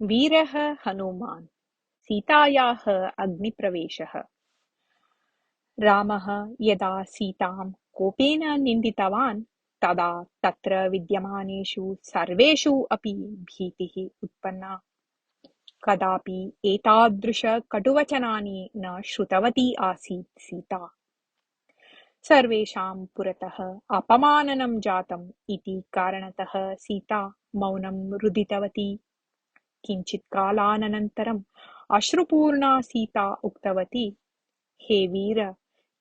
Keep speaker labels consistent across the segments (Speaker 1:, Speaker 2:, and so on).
Speaker 1: वीरः हनुमान् सीतायाः अग्निप्रवेशः। रामः यदा सीतां कोपेन निन्दितवान् तदा तत्र विद्यमानेषु सर्वेषु अपि भीतिः उत्पन्ना। कदापि एतादृशकटुवचनानि न श्रुतवती आसीत् सीता। सर्वेषां पुरतः अपमाननं जातम् इति कारणतः सीता मौनं रुदितवती। किञ्चित् कालानन्तरम् अश्रुपूर्णा सीता उक्तवती, हे वीर,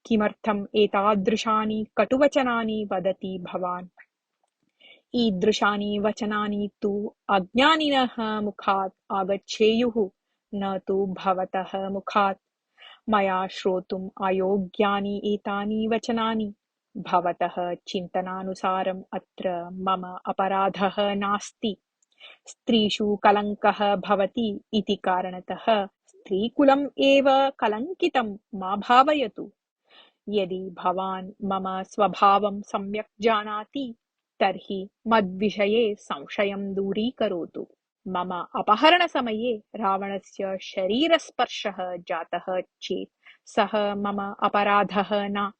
Speaker 1: किमर्थम् एतादृशानि कटुवचनानि वदति भवान्? ईदृशानि वचनानि तु अज्ञानिनः मुखात् आगच्छेयुः, न तु भवतः मुखात्। मया श्रोतुम् अयोग्यानि एतानि वचनानि। भवतः चिन्तनानुसारम् अत्र मम अपराधः नास्ति। स्त्रीषु कलङ्कः भवति इति कारणतः स्त्रीकुलम् एव कलङ्कितं मा भावयतु। यदि भवान् मम स्वभावं सम्यक् जानाति तर्हि मद्विषये संशयं दूरीकरोतु। मम अपहरणसमये रावणस्य शरीरस्पर्शः जातः चेत् सः मम अपराधः न,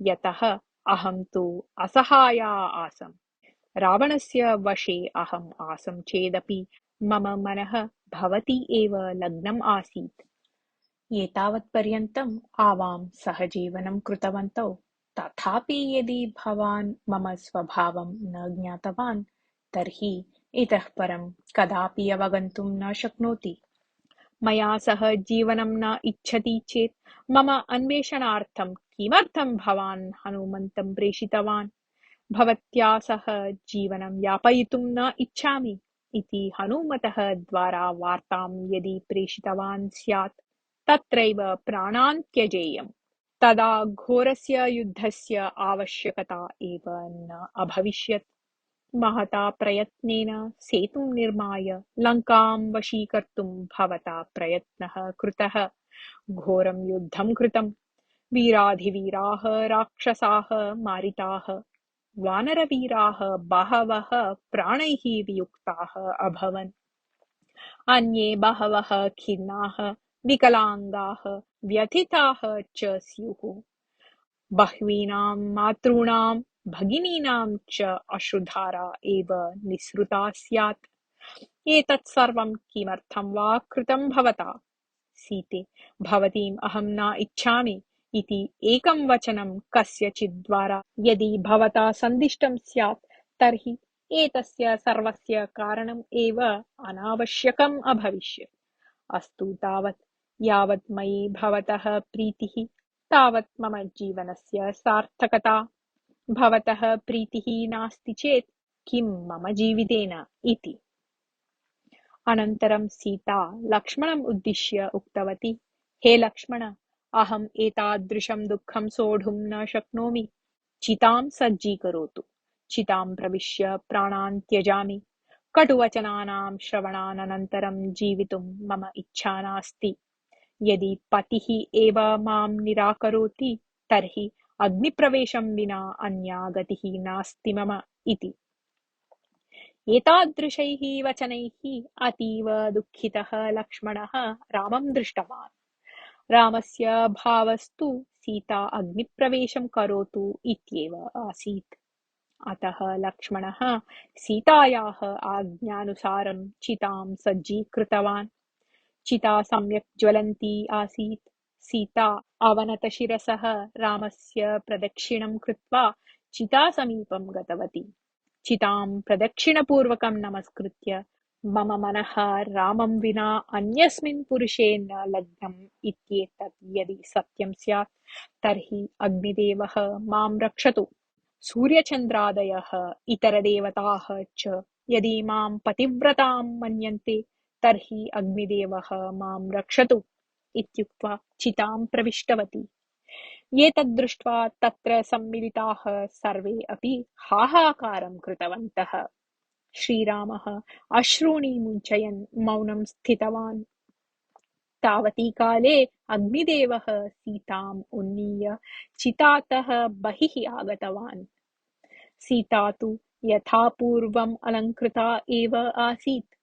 Speaker 1: यतः अहं तु असहाया आसम्। रावणस्य वशे अहम् आसं चेदपि मम मनः भवती एव लग्नम् आसीत्। एतावत्पर्यन्तम् आवां सहजीवनं कृतवन्तौ, तथापि यदि भवान् मम स्वभावं न ज्ञातवान् तर्हि इतः परं कदापि अवगन्तुं न शक्नोति। मया सह जीवनं न इच्छति चेत् मम अन्वेषणार्थं किमर्थं भवान् हनुमन्तं प्रेषितवान्? भवत्या सह जीवनं यापयितुं न इच्छामि इति हनुमतः द्वारा वार्तां यदि प्रेषितवान् स्यात् तत्रैव प्राणान् त्यजेयम्। तदा घोरस्य युद्धस्य आवश्यकता एव न अभविष्यत्। महता प्रयत्नेन सेतुं निर्माय लङ्कां वशीकर्तुं भवता प्रयत्नः कृतः। घोरं युद्धं कृतम्। वीराधिवीराः राक्षसाः मारिताः। वानरवीराः बहवः प्राणैः वियुक्ताः अभवन्। अन्ये बहवः खिन्नाः विकलाङ्गाः व्यथिताः च स्युः। बह्वीनां मातॄणां भगिनीनां च अश्रुधारा एव निःसृता स्यात्। एतत् सर्वं किमर्थं वा कृतं भवता? सीते, भवतीम् अहं न इच्छामि इति एकं वचनं कस्यचिद्द्वारा यदि भवता सन्दिष्टं स्यात् तर्हि एतस्य सर्वस्य कारणम् एव अनावश्यकम् अभविष्यत्। अस्तु तावत्। यावत् मयि भवतः प्रीतिः तावत् मम जीवनस्य सार्थकता। भवतः प्रीतिः नास्ति चेत् किं मम जीवितेन इति। अनन्तरं सीता लक्ष्मणम् उद्दिश्य उक्तवती, हे लक्ष्मण, अहम् एतादृशं दुःखं सोढुं न शक्नोमि। चितां सज्जीकरोतु। चितां प्रविश्य प्राणान् त्यजामि। कटुवचनानां श्रवणानन्तरं जीवितुं मम इच्छा नास्ति। यदि पतिः एव मां निराकरोति तर्हि अग्निप्रवेशं विना अन्या गतिः नास्ति मम इति। एतादृशैः वचनैः अतीव दुःखितः लक्ष्मणः रामं दृष्टवान्। रामस्य भावस्तु सीता अग्निप्रवेशं करोतु इत्येव आसीत्। अतः लक्ष्मणः सीतायाः आज्ञानुसारं चितां सज्जीकृतवान्। चिता सम्यक् ज्वलन्ती आसीत्। सीता अवनतशिरसः रामस्य प्रदक्षिणं कृत्वा चितासमीपं गतवती। चितां प्रदक्षिणपूर्वकं नमस्कृत्य, मम मनः रामं विना अन्यस्मिन् पुरुषे न लग्नम् इत्येतत् यदि सत्यं स्यात् तर्हि अग्निदेवः मां रक्षतु। सूर्यचन्द्रादयः इतरदेवताः च यदि मां पतिव्रतां मन्यन्ते तर्हि अग्निदेवः मां रक्षतु इत्युक्त्वा चितां प्रविष्टवती। एतद् दृष्ट्वा तत्र सम्मिलिताः सर्वे अपि हाहाकारं कृतवन्तः। श्रीरामः अश्रूणि मुञ्चयन् मौनं स्थितवान्। तावती काले अग्निदेवः सीताम् उन्नीय चितातः बहिः आगतवान्। सीता तु यथापूर्वम् अलङ्कृता एव आसीत्।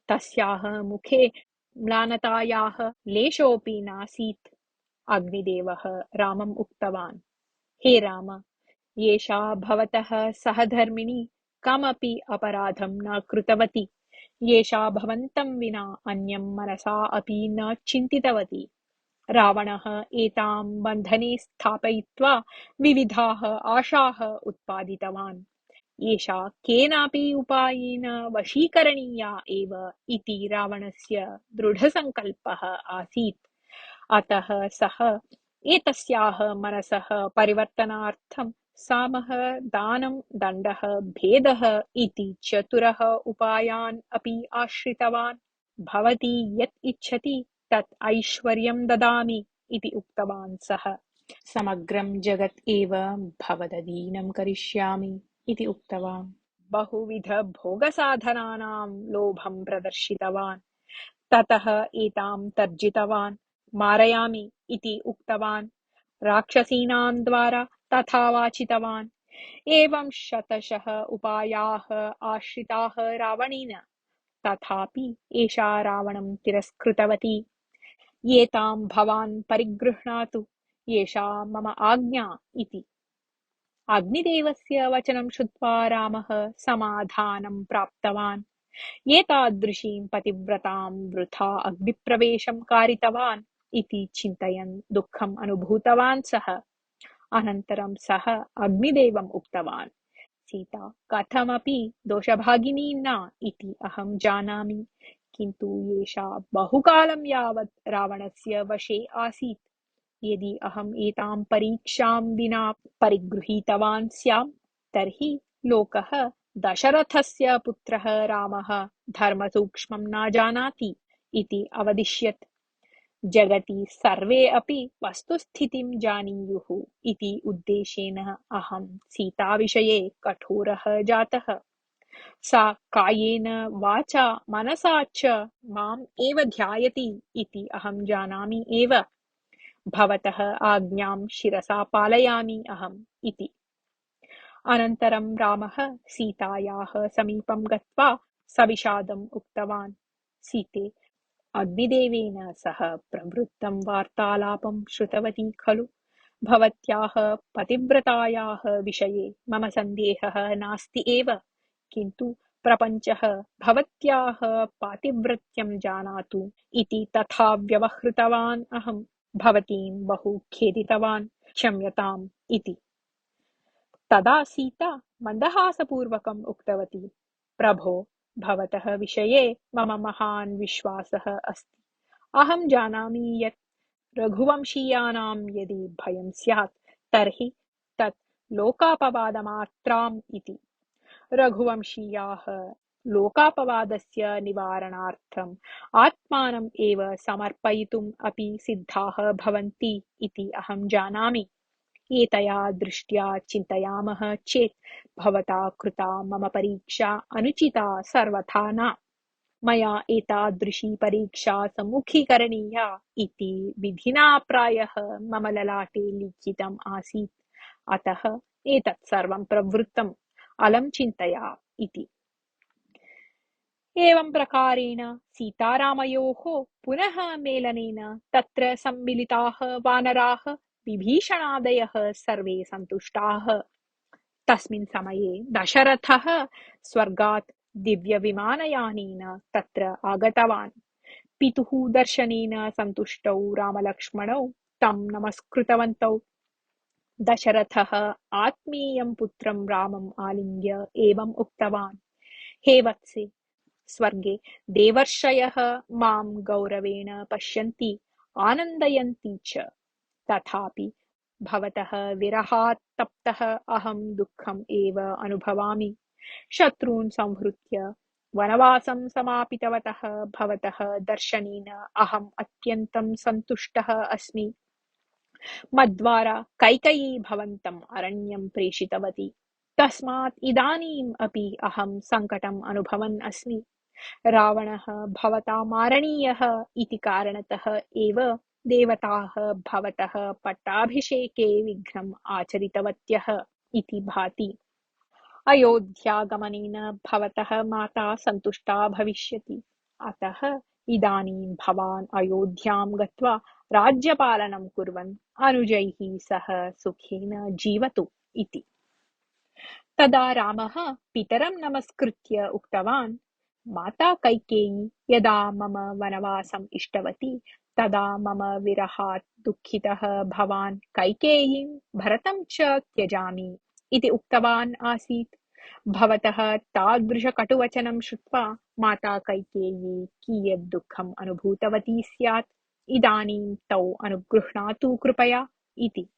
Speaker 1: तस्याः मुखे म्लानतायाः लेशोऽपि नासीत्। अग्निदेवः रामम् उक्तवान्, हे राम, एषा भवतः सहधर्मिणी कमपि अपराधं न कृतवती। एषा भवन्तं विना अन्यं मनसा अपि न चिन्तितवती। रावणः एतां बन्धने स्थापयित्वा विविधाः आशाः उत्पादितवान्। एषा केनापि उपायेन वशीकरणीया एव इति रावणस्य दृढसङ्कल्पः आसीत्। अतः सः एतस्याः मनसः परिवर्तनार्थं सामः, दानं, दण्डः, भेदः इति चतुरः उपायान् अपि आश्रितवान्। भवती यत् इच्छति तत् ऐश्वर्यं ददामि इति उक्तवान् सः। समग्रं जगत् एव भवदधीनं करिष्यामि इति उक्तवान्। बहुविधभोगसाधनानां लोभं प्रदर्शितवान्। ततः एतां तर्जितवान्। मारयामि इति उक्तवान्। राक्षसीनां द्वारा तथा वाचितवान्। एवं शतशः उपायाः आश्रिताः रावणेन, तथापि एषा रावणं तिरस्कृतवती। एतां भवान् परिगृह्णातु, एषा मम आज्ञा इति। अग्निदेवस्य वचनं श्रुत्वा रामः समाधानं प्राप्तवान्। एतादृशीं पतिव्रतां वृथा अग्निप्रवेशं कारितवान् इति चिन्तयन् दुःखम् अनुभूतवान् सः। अनन्तरं सः अग्निदेवम् उक्तवान्, सीता कथमपि दोषभागिनी न इति अहं जानामि, किन्तु एषा बहुकालं यावत् रावणस्य वशे आसीत्। यदि अहम् एतां परीक्षां विना परिगृहीतवान् स्याम्, तर्हि लोकः दशरथस्य पुत्रः रामः धर्मसूक्ष्मं न जानाति इति अवदिष्यत्। जगति सर्वे अपि वस्तुस्थितिं जानीयुः इति उद्देशेन अहं सीताविषये कठोरः जातः। सा कायेन वाचा मनसा च माम् एव ध्यायति इति अहं जानामि एव। भवतः आज्ञां शिरसा पालयामि अहम् इति। अनन्तरं रामः सीतायाः समीपं गत्वा सविषादम् उक्तवान्, सीते, अग्निदेवेन सह प्रवृत्तं वार्तालापं श्रुतवती खलु। भवत्याः पतिव्रतायाः विषये मम सन्देहः नास्ति एव, किन्तु प्रपञ्चः भवत्याः पातिव्रत्यं जानातु इति तथा व्यवहृतवान् अहम्। भवतीं बहु खेदितवान्, क्षम्यताम् इति। तदा सीता मन्दहासपूर्वकम् उक्तवती, प्रभो, भवतः विषये मम महान् विश्वासः अस्ति। अहं जानामि यत् रघुवंशीयानां यदि भयं स्यात् तर्हि तत् लोकापवादमात्राम् इति। रघुवंशीयाः लोकापवादस्य निवारणार्थम् आत्मानम् एव समर्पयितुम् अपि सिद्धाः भवन्ति इति अहं जानामि। एतया दृष्ट्या चिन्तयामः चेत् भवता कृता मम परीक्षा अनुचिता सर्वथा न। मया एतादृशी परीक्षा सम्मुखीकरणीया इति विधिना प्रायः मम ललाटे लिखितम् आसीत्। अतः एतत् सर्वं प्रवृत्तम् अलं चिन्तया इति। एवं प्रकारेण सीतारामयोः पुनः मेलनेन तत्र सम्मिलिताः वानराः विभीषणादयः सर्वे सन्तुष्टाः। तस्मिन् समये दशरथः स्वर्गात् दिव्यविमानयानेन तत्र आगतवान्। पितुः दर्शनेन सन्तुष्टौ रामलक्ष्मणौ तं नमस्कृतवन्तौ। दशरथः आत्मीयं पुत्रं रामम् आलिङ्ग्य एवम् उक्तवान्, हे वत्से, स्वर्गे देवर्षयः मां गौरवेण पश्यन्ति, आनन्दयन्ति च। तथापि भवतः विरहात् तप्तः अहं दुःखम् एव अनुभवामि। शत्रून् संहृत्य वनवासं समापितवतः भवतः दर्शनेन अहम् अत्यन्तं सन्तुष्टः अस्मि। मद्वारा कैकेयी भवन्तम् अरण्यं प्रेषितवती। तस्मात् इदानीम् अपि अहं सङ्कटम् अनुभवन् अस्मि। रावणः भवता मारणीयः इति कारणतः एव देवताः भवतः पट्टाभिषेके विघ्नम् आचरितवत्यः इति भाति। अयोध्यागमनेन भवतः माता सन्तुष्टा भविष्यति। अतः इदानीं भवान् अयोध्यां गत्वा राज्यपालनं कुर्वन् अनुजैः सह सुखेन जीवतु इति। तदा रामः पितरं नमस्कृत्य उक्तवान्, माता कैकेयी यदा मम वनवासम् इष्टवती तदा मम विरहात् दुःखितः भवान् कैकेयीं भरतं च त्यजामि इति उक्तवान् आसीत्। भवतः तादृशकटुवचनं श्रुत्वा माता कैकेयी कियत् दुःखम् अनुभूतवती स्यात्। इदानीं तौ अनुगृह्णातु कृपया इति।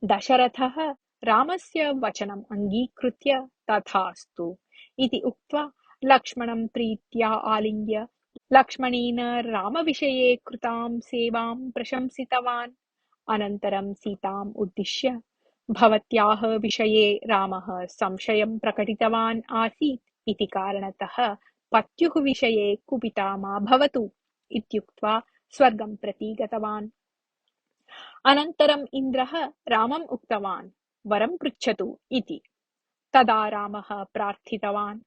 Speaker 1: दशरथः रामस्य वचनम् अङ्गीकृत्य तथास्तु इति उक्त्वा लक्ष्मणं प्रीत्या आलिङ्ग्य लक्ष्मणेन रामविषये कृतां सेवां प्रशंसितवान्। अनन्तरं सीताम् उद्दिश्य भवत्याः विषये रामः संशयं प्रकटितवान् आसीत् इति कारणतः पत्युः विषये कुपिता मा भवतु इत्युक्त्वा स्वर्गं प्रति गतवान्। अनन्तरम् इन्द्रः रामम् उक्तवान्, वरं पृच्छतु इति। तदा रामः प्रार्थितवान्,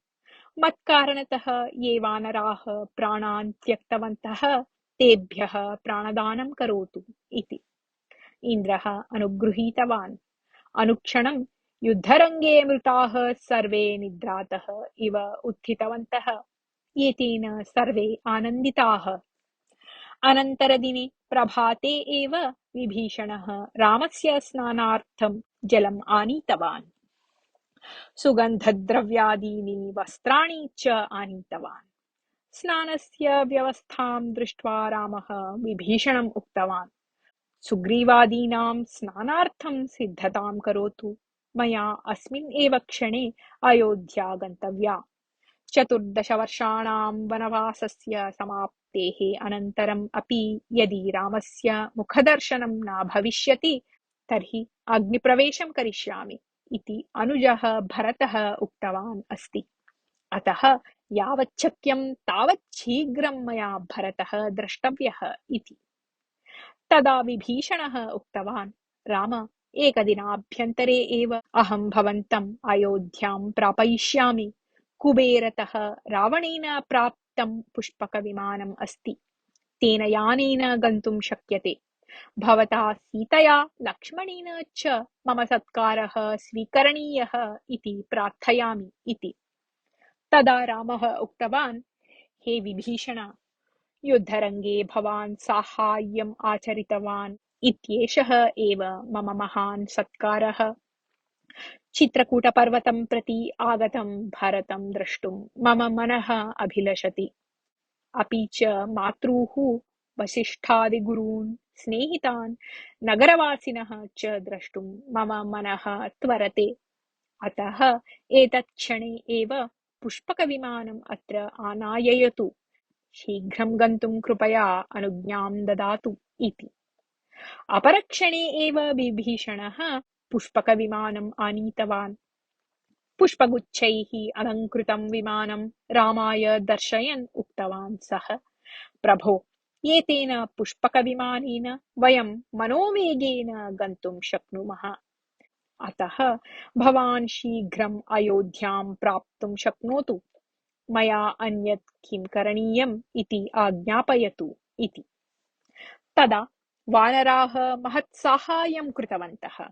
Speaker 1: मत्कारणतः ये वानराः प्राणान् त्यक्तवन्तः तेभ्यः प्राणदानं करोतु इति। इन्द्रः अनुगृहीतवान्। अनुक्षणं युद्धरङ्गे मृताः सर्वे निद्रातः इव उत्थितवन्तः। एतेन सर्वे आनन्दिताः। अनन्तरदिने प्रभाते एव विभीषणः रामस्य स्नानार्थं जलम् आनीतवान्। सुगन्धद्रव्यादीनि वस्त्राणि च आनीतवान्। स्नानस्य व्यवस्थां दृष्ट्वा रामः विभीषणम् उक्तवान्, सुग्रीवादीनां स्नानार्थं सिद्धतां करोतु। मया अस्मिन् एव क्षणे अयोध्या गन्तव्या। 14 वर्षाणां वनवासस्य समाप्तेः अनन्तरम् अपि यदि रामस्य मुखदर्शनं न भविष्यति तर्हि अग्निप्रवेशं करिष्यामि इति अनुजः भरतः उक्तवान् अस्ति। अतः यावच्छक्यं तावत् शीघ्रं मया भरतः द्रष्टव्यः इति। तदा विभीषणः उक्तवान्, राम, एकदिनाभ्यन्तरे एव अहं भवन्तम् अयोध्यां प्रापयिष्यामि। कुबेरतः रावणेन प्राप्तं पुष्पकविमानम् अस्ति। तेन यानेन गन्तुं शक्यते। भवता सीतया लक्ष्मणेन च मम सत्कारः स्वीकरणीयः इति प्रार्थयामि इति। तदा रामः उक्तवान्, हे विभीषण, युद्धरङ्गे भवान् साहाय्यम् आचरितवान् इत्येषः एव मम महान् सत्कारः। चित्रकूटपर्वतं प्रति आगतं भरतं द्रष्टुं मम मनः अभिलषति। अपि च मातृः वसिष्ठादिगुरून् स्नेहितान् नगरवासिनः च द्रष्टुं मम मनः त्वरते। अतः एतत् क्षणे एव पुष्पकविमानम् अत्र आनाययतु। शीघ्रं गन्तुं कृपया अनुज्ञां ददातु इति। अपरक्षणे एव विभीषणः पुष्पकविमानम् आनीतवान्। पुष्पगुच्छैः अलङ्कृतं विमानं रामाय दर्शयन् उक्तवान् सः, प्रभो, एतेन पुष्पकविमानेन वयं मनोवेगेन गन्तुं शक्नुमः। अतः भवान् शीघ्रम् अयोध्यां प्राप्तुं शक्नोतु। मया अन्यत् किं करणीयम् इति आज्ञापयतु इति। तदा वानराः महत्साहाय्यं कृतवन्तः।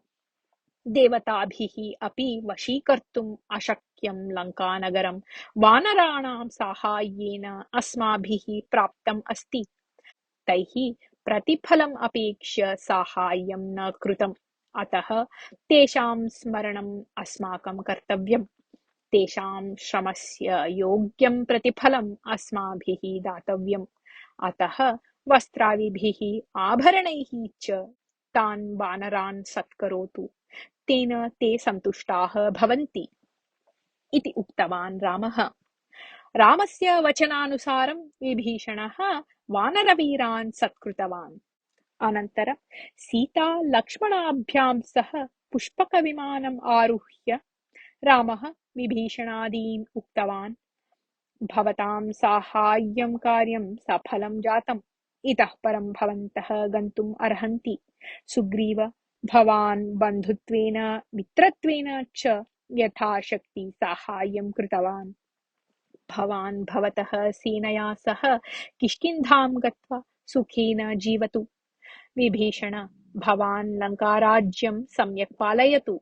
Speaker 1: देवताभिः अपि वशीकर्तुम् अशक्यं लङ्कानगरं वानराणां साहाय्येन अस्माभिः प्राप्तम् अस्ति। तैः प्रतिफलम् अपेक्ष्य साहाय्यं न कृतम्। अतः तेषां स्मरणम् अस्माकं कर्तव्यम्। तेषां श्रमस्य योग्यं प्रतिफलम् अस्माभिः दातव्यम्। अतः वस्त्रादिभिः आभरणैः च तान् वानरान् सत्करोतु। तेन ते सन्तुष्टाः भवन्ति इति उक्तवान् रामः। रामस्य वचनानुसारं विभीषणः वानरवीरान् सत्कृतवान्। अनन्तरं सीता लक्ष्मणाभ्यां सह पुष्पकविमानम् आरुह्य रामः विभीषणादीन् उक्तवान्, भवतां साहाय्यं कार्यं सफलं जातम्। इतः परं भवन्तः गन्तुम् अर्हन्ति। सुग्रीव, भवान् बन्धुत्वेन मित्रत्वेन च यथाशक्ति साहाय्यं कृतवान्। भवान् भवतः सेनया सह किष्किन्धां गत्वा सुखेन जीवतु। विभीषण, भवान् लङ्काराज्यं सम्यक् पालयतु।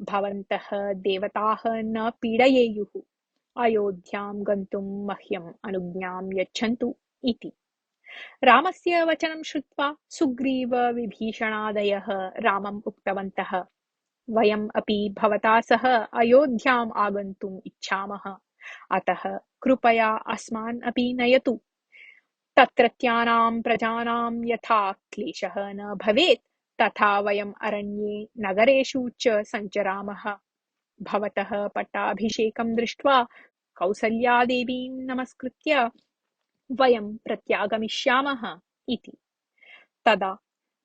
Speaker 1: भवन्तः देवताः न पीडयेयुः। अयोध्यां गन्तुं मह्यम् अनुज्ञां यच्छन्तु इति। रामस्य वचनं श्रुत्वा सुग्रीव विभीषणादयः रामम् उक्तवन्तः, वयम् अपि भवता सह अयोध्याम् आगन्तुम् इच्छामः। अतः कृपया अस्मान् अपि नयतु। तत्रत्यानां प्रजानां यथा क्लेशः न भवेत् तथा वयम् अरण्ये नगरेषु च सञ्चरामः। भवतः पट्टाभिषेकं दृष्ट्वा कौसल्यादेवीं नमस्कृत्य वयं प्रत्यागमिष्यामः इति। तदा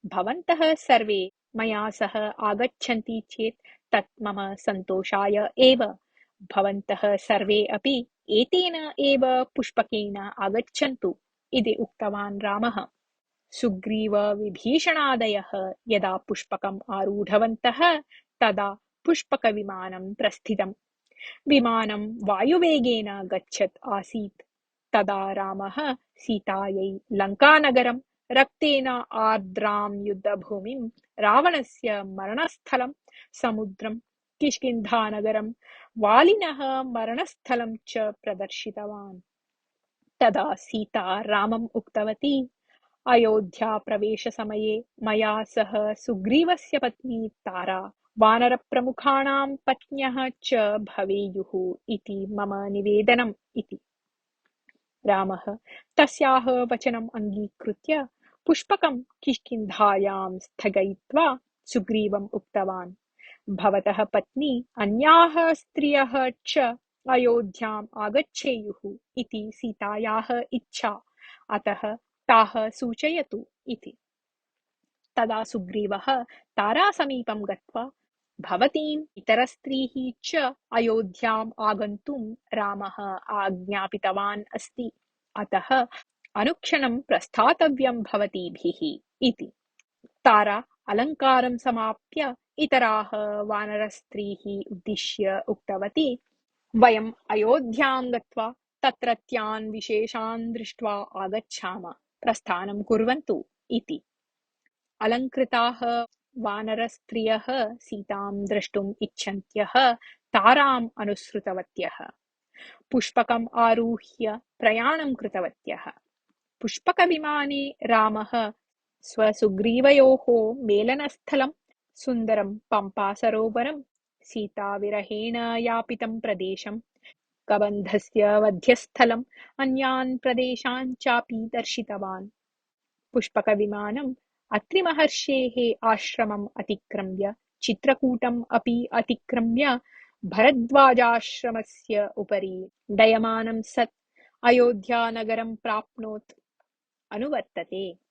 Speaker 1: भवन्तः सर्वे मया सह आगच्छन्ति चेत् तत् मम सन्तोषाय एव। भवन्तः सर्वे अपि एतेन एव पुष्पकेन आगच्छन्तु इति उक्तवान् रामः। सुग्रीवविभीषणादयः यदा पुष्पकम् आरूढवन्तः तदा पुष्पकविमानं प्रस्थितम्। विमानं वायुवेगेन गच्छत् आसीत्। तदा रामः सीतायै लङ्कानगरं, रक्तेन आर्द्रां युद्धभूमिं, रावणस्य मरणस्थलं, समुद्रं, किष्किन्धानगरं, वालिनः मरणस्थलं च प्रदर्शितवान्। तदा सीता रामम् उक्तवती, अयोध्याप्रवेशसमये मया सह सुग्रीवस्य पत्नी तारा वानरप्रमुखाणां पत्न्यः च भवेयुः इति मम निवेदनम् इति। रामः तस्याः वचनम् अङ्गीकृत्य पुष्पकं किष्किन्धायां स्थगयित्वा सुग्रीवम् उक्तवान्, भवतः पत्नी अन्याः स्त्रियः च अयोध्याम् आगच्छेयुः इति सीतायाः इच्छा, अतः ताः सूचयतु इति। तदा सुग्रीवः तारासमीपं गत्वा, भवतीम् इतरस्त्रीः च अयोध्याम् आगन्तुं रामः आज्ञापितवान् अस्ति, अतः अनुक्षणं प्रस्थातव्यं भवतीभिः इति। तारा अलङ्कारं समाप्य इतराः वानरस्त्रीः उद्दिश्य उक्तवती, वयम् अयोध्यां गत्वा तत्रत्यान् विशेषान् दृष्ट्वा आगच्छाम, प्रस्थानं कुर्वन्तु इति। अलङ्कृताः वानरस्त्रियः सीतां द्रष्टुम् इच्छन्त्यः ताराम् अनुसृतवत्यः। पुष्पकम् आरुह्य प्रयाणं कृतवत्यः। पुष्पकविमाने रामः स्वसुग्रीवयोः मेलनस्थलं, सुन्दरं पम्पासरोवरं, सीताविरहेण यापितं प्रदेशं, कबन्धस्य वध्यस्थलम्, अन्यान् प्रदेशान् चापि दर्शितवान्। पुष्पकविमानम् अत्रिमहर्षेः आश्रमम् अतिक्रम्य, चित्रकूटम् अपि अतिक्रम्य, भरद्वाजाश्रमस्य उपरि डयमानं सत् अयोध्यानगरं प्राप्नोत्। अनुवर्तते।